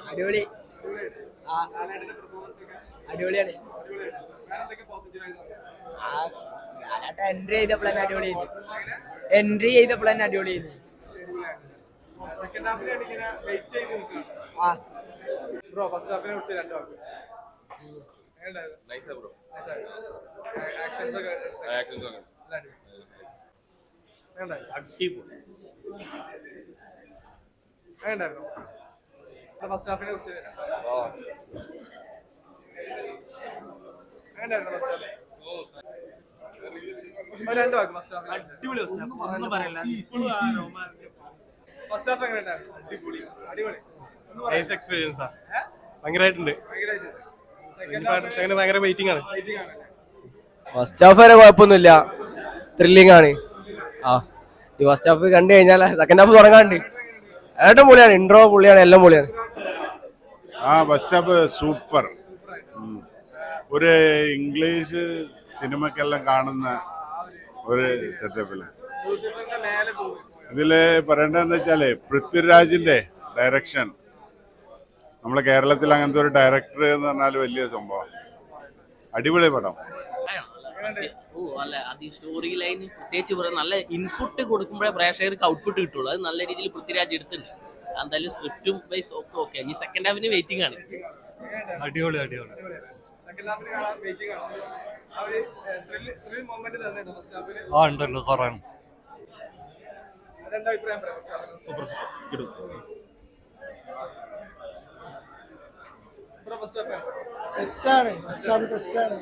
അടിപൊളി. ആ അടിപൊളിയാണ്. എൻട്രി ചെയ്തപ്പോൾ തന്നെ അടിപൊളി. എൻട്രി ചെയ്തപ്പോൾ തന്നെ അടിപൊളി. ആ ബ്രോ ഫസ്റ്റ് ഹാഫിനെ കുറിച്ച് രണ്ടു വാക്ക്. ഫസ്റ്റ് ഹാഫിനെ കുറിച്ച് രണ്ടു വാക്ക്. ഫസ്റ്റ് ഹാഫ് അടിപൊളി. ഫസ്റ്റ് ഹാഫ് എങ്ങനെ ഉണ്ടായിരുന്നു? അടിപൊളി എക്സ്പീരിയൻസാ ഭയങ്കരമായിട്ടുണ്ട്. ഭയങ്കര വെയിറ്റിംഗ് ആണ്. ഫസ്റ്റ് ഹാഫ് വരെ കുഴപ്പമൊന്നുമില്ല, ത്രില്ലിംഗ് ആണ്. ആ ഈ ഫസ്റ്റ് ഹാഫ് കണ്ടു കഴിഞ്ഞാൽ സെക്കൻഡ് ഹാഫ് തുടങ്ങാണ്ട് ഏറ്റവും പൊളിയാണ്. ഇൻട്രോ പൊളിയാണ്, എല്ലാം പൊളിയാണ്. First half super. ഒരു ഇംഗ്ലീഷ് സിനിമക്കെല്ലാം കാണുന്ന ഒരു സെറ്റപ്പില്. ഇതില് പറയേണ്ടതെന്ന് വെച്ചാല് പൃഥ്വിരാജിന്റെ ഡയറക്ഷൻ, നമ്മളെ കേരളത്തിൽ അങ്ങനത്തെ ഒരു ഡയറക്ടർ എന്ന് പറഞ്ഞാൽ വലിയ സംഭവം. അടിപൊളി പടം. അല്ല അത് സ്റ്റോറി ലൈന് പ്രത്യേകിച്ച് പറയാം, നല്ല ഇൻപുട്ട് കൊടുക്കുമ്പോഴേ പ്രേക്ഷകർക്ക് ഔട്ട്പുട്ട് കിട്ടുള്ളൂ. അത് നല്ല രീതിയിൽ പൃഥ്വിരാജ് എടുത്തിട്ടുണ്ട്. എന്തായാലും സ്ക്രിപ്റ്റും വൈസ് ഒക്കെ ഓക്കെ. ഇനി സെക്കൻഡ് ഹാഫിന് വെയിറ്റിംഗ് ആണ്. അടിപൊളി. ആ ഉണ്ടല്ലോ കുറേ. സൂപ്പർ ഫസ്റ്റ് ഹാഫ് സെറ്റാണ്.